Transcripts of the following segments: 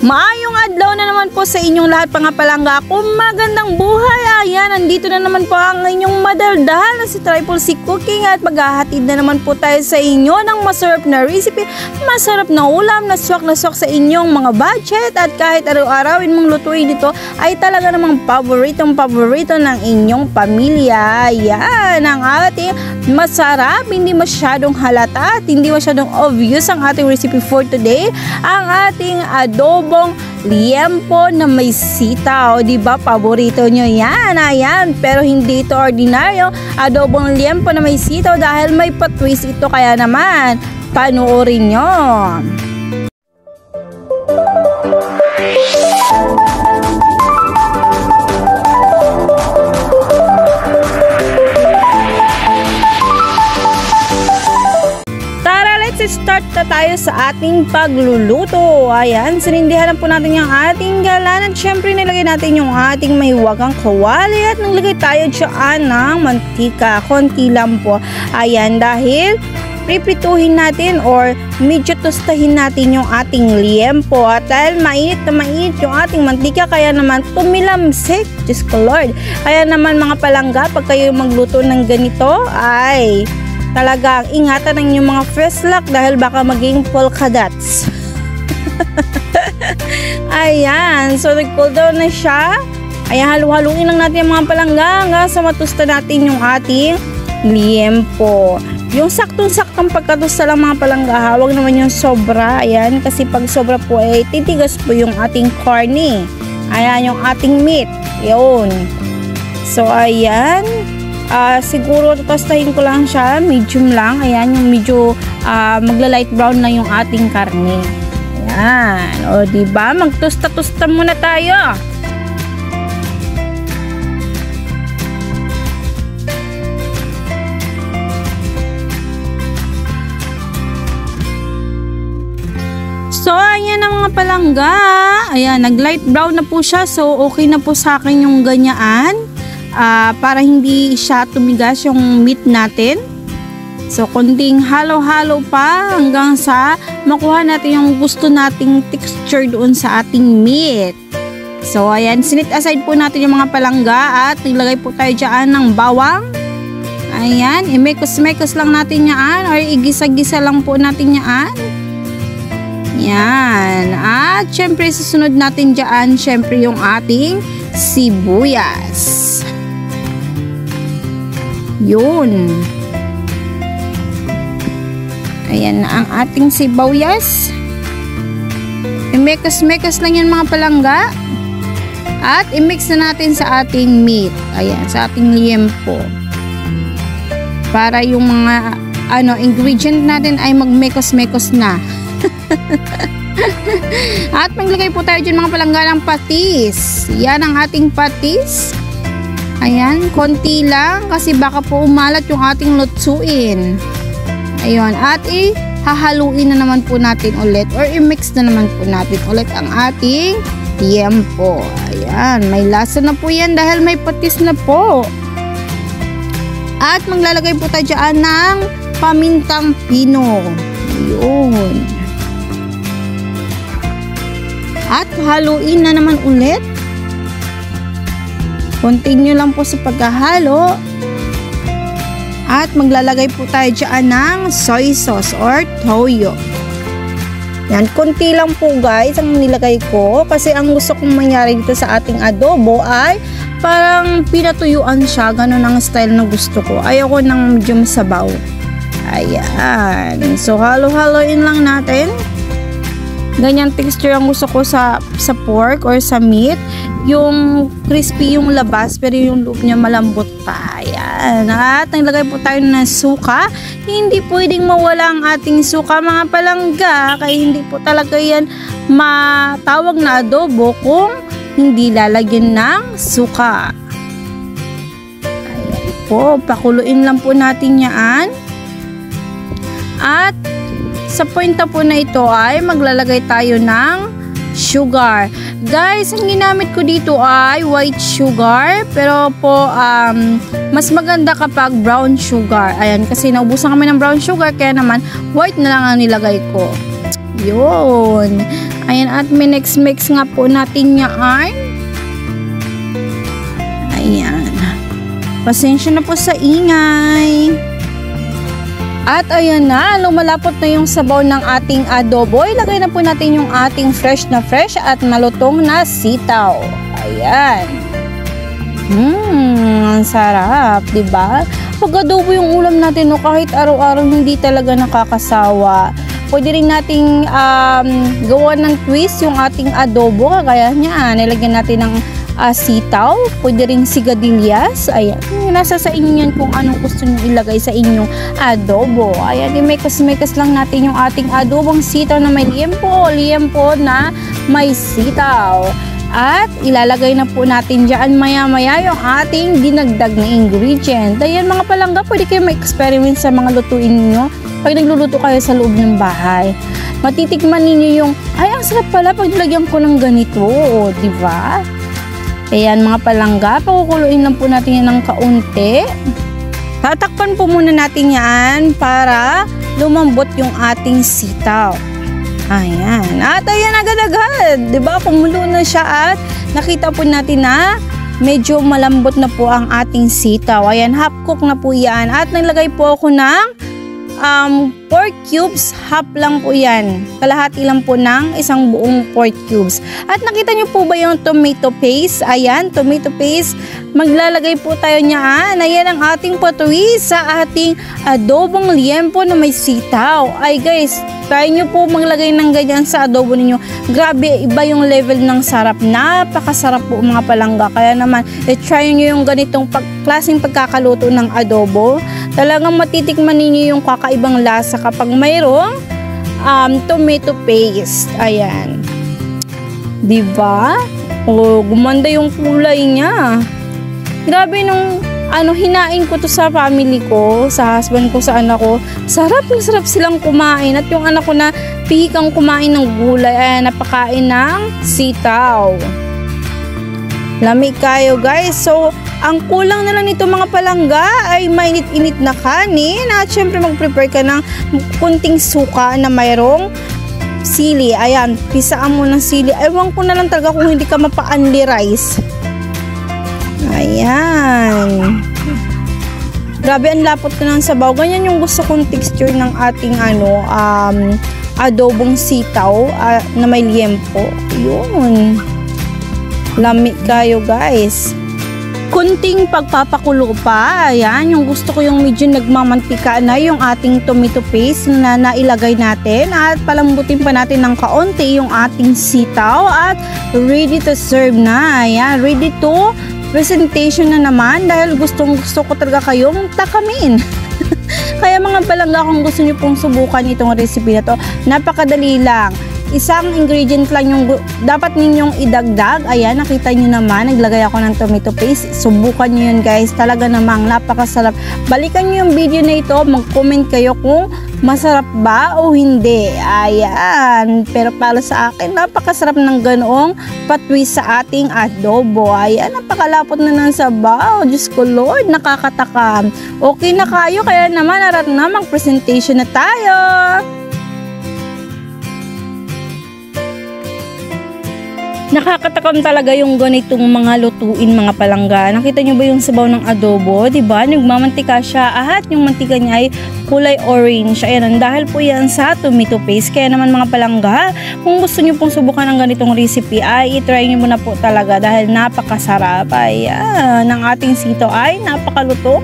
Maayong adlaw na naman po sa inyong lahat mga palangga. Kung magandang buhay, ayan, nandito na naman po ang inyong madaldal na si Triple C Cooking at maghahatid na naman po tayo sa inyo ng masarap na recipe, masarap na ulam na swak sa inyong mga budget at kahit araw-arawin mong lutuin ito ay talaga namang paborito ng inyong pamilya. Ayan, ang ating masarap, hindi masyadong halata at hindi masyadong obvious ang ating recipe for today. Ang ating adobong liempo na may sitaw, di ba? Paborito nyo yan, ayan. Pero hindi ito ordinaryo adobong liempo na may sitaw dahil may patwist ito, kaya naman panoorin nyo. Start na tayo sa ating pagluluto. Ayan, sinindihan na po natin yung ating galan at syempre nilagay natin yung ating may wagang kawali at naglagay tayo dyan ng mantika. Konti lang po. Ayan, dahil pripituhin natin or medyo tostahin natin yung ating liempo at dahil mainit na mainit yung ating mantika kaya naman tumilamsik. Diyos ko Lord. Kaya naman mga palangga, pag kayo magluto ng ganito ay talagang ingatan ng inyong mga fresh luck dahil baka maging polka dots. Ayan, so nag-cool down na siya. Ayan, halu-haluin lang natin yung mga palangga hanggang sa matusta natin yung ating liempo. Yung saktong-saktong pagkatusta lang mga palangga, huwag naman yung sobra. Ayan, kasi pag sobra po ay titigas po yung ating corny. Ayan, yung ating meat. Yun. So, ayan. Siguro tostahin ko lang siya, medium lang. Ayan, yung medyo magla-light brown na yung ating karne. Ayan, o diba? Magtusta-tusta muna tayo. So, ayan ang mga palangga. Ayan, nag-light brown na po siya. So, okay na po sa akin yung ganyaan. Para hindi siya tumigas yung meat natin. So, konting halo-halo pa hanggang sa makuha natin yung gusto nating texture doon sa ating meat. So, ayan, sinit aside po natin yung mga palangga at nilagay po tayo dyan ng bawang. Ayan, imekos-mekos lang natin yan or igisa-gisa lang po natin yan. Yan. At syempre, susunod natin dyan, syempre yung ating sibuyas. Yun. Ayan na ang ating sibuyas. I-mekos-mekos lang yan mga palangga. At i-mix na natin sa ating meat. Ayan, sa ating liempo. Para yung mga ingredient natin ay mag-mekos-mekos na. At maglagay po tayo dyan mga palangga ng patis. Yan ang ating patis. Ayan, konti lang kasi baka po umalat yung ating lutsuin. Ayun, at hahaluin na naman po natin ulit or i-mix na naman po natin ulit ang ating liempo. Ayan, may lasa na po yan dahil may patis na po. At maglalagay po tayo dyan ng pamintang pino. Ayun. At haluin na naman ulit. Continue lang po sa paghahalo. At maglalagay po tayo dyan ng soy sauce or toyo. Yan, konti lang po guys ang nilagay ko. Kasi ang gusto kong mangyari dito sa ating adobo ay parang pinatuyuan siya. Ganun ang style na gusto ko. Ayoko ng medyo sabaw. Ayan. So, halo-haloin lang natin. Ganyan texture ang gusto ko sa pork or sa meat. Yung crispy yung labas pero yung loob niya malambot pa. Ayan. At naglagay po tayo ng suka. Hindi pwedeng mawala ang ating suka mga palangga. Kaya hindi po talaga yan matawag na adobo kung hindi lalagyan ng suka. Ayan po. Pakuluin lang po natin yan. At sa point na po na ito ay maglalagay tayo ng sugar. Guys, ang ginamit ko dito ay white sugar. Pero po, mas maganda kapag brown sugar. Ayan, kasi naubusan kami ng brown sugar. Kaya naman, white na lang ang nilagay ko. Yun. Ayan, at mix nga po natin yan. Ayan. Pasensya na po sa ingay. At ayan na, lumalapot na yung sabaw ng ating adobo. Ilagay na po natin yung ating fresh at malutong na sitaw. Ayan. Ang sarap, diba? Pag adobo yung ulam natin, no, kahit araw-araw hindi talaga nakakasawa. Pwede rin nating gawa ng twist yung ating adobo. Kaya niya, nilagyan natin ng sitaw, pwede rin sigarilyas. Ayan, nasa sa inyo yan kung anong gusto nyo ilagay sa inyong adobo. Ayan, i-mekas lang natin yung ating adobong sitaw na may liempo na may sitaw. At ilalagay na po natin dyan maya-maya yung ating dinagdag na ingredient. Ayan mga palangga, pwede kayo ma-experiment sa mga lutuin niyo pag nagluluto kayo sa loob ng bahay. Matitikman ninyo yung, ay ang sarap pala pag nilagyan ko ng ganito, diba? Ayan mga palangga, pakukuluin lang po natin yan ng kaunti. Tatakpan po muna natin yan para lumambot yung ating sitaw. Ayan. At ayan agad-agad. Diba? Kumulo na siya at nakita po natin na medyo malambot na po ang ating sitaw. Ayan, half cook na po yan. At nilagay po ako ng pork cubes, half lang po yan. Kalahati lang po ng isang buong pork cubes. At nakita nyo po ba yung tomato paste? Ayan, tomato paste. Maglalagay po tayo niyan. Ayan ang ating patwist sa ating adobong liempo na may sitaw. Ay guys, try nyo po maglagay ng ganyan sa adobo ninyo. Grabe, iba yung level ng sarap. Napakasarap po mga palangga. Kaya naman, try nyo yung ganitong klaseng pagkakaluto ng adobo. Talagang matitikman ninyo yung kakaibang lasa kapag mayroong tomato paste. Ayan. Diba? O, gumanda yung kulay niya. Grabe nung hinain ko to sa family ko, sa husband ko, sa anak ko. Sarap na sarap silang kumain. At yung anak ko na pihikang kumain ng gulay, napakain ng sitaw. Lamig kayo guys. So, ang kulang na lang nito mga palangga ay mainit-init na kanin. At syempre mag-prepare ka ng kunting suka na mayroong sili. Ayan, pisaan mo ng sili. Ewan ko na lang talaga kung hindi ka mapa-only rice. Ayan. Grabe, ang lapot ko ng sabaw. Ganyan yung gusto kong texture ng ating adobong sitaw na may liempo. Yun. Lamig kayo guys. Kunting pagpapakulo pa. Ayan, yung gusto ko yung medyo nagmamantika na yung ating tomato paste na nailagay natin. At palambutin pa natin ng kaunti yung ating sitaw. At ready to serve na. Ayan, ready to presentation na naman dahil gustong gusto ko talaga kayong takamin. Kaya mga palangga, kung gusto nyo pong subukan itong recipe na to, napakadali lang. Isang ingredient lang yung dapat ninyong idagdag. Ayan, nakita nyo naman, naglagay ako ng tomato paste. Subukan nyo yun guys, talaga namang napakasarap. Balikan nyo yung video na ito, mag-comment kayo kung masarap ba o hindi. Ayan, pero para sa akin, napakasarap ng ganoong patwist sa ating adobo. Ayan, napakalapot na ng sabaw. Diyos ko Lord, nakakatakam. Okay na kayo, kaya naman arat na mag-presentation na tayo. Nakakatakam talaga yung ganitong mga lutuin mga palangga. Nakita nyo ba yung sabaw ng adobo? Diba? Nagmamantika siya at yung mantika niya ay kulay orange. Ayan, dahil po yan sa tomato paste. Kaya naman mga palangga, kung gusto nyo pong subukan ng ganitong recipe ay itry nyo muna po talaga dahil napakasarap. Ayan, ang ating sitaw ay napakalutong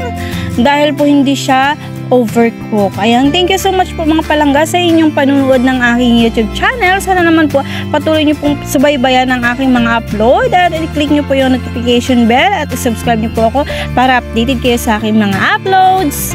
dahil po hindi siya overcook. Ayan, thank you so much po mga palangga sa inyong panunood ng aking YouTube channel. Sana naman po patuloy nyo pong subaybayan ang aking mga upload at i-click nyo po yung notification bell at i-subscribe nyo po ako para updated kayo sa aking mga uploads.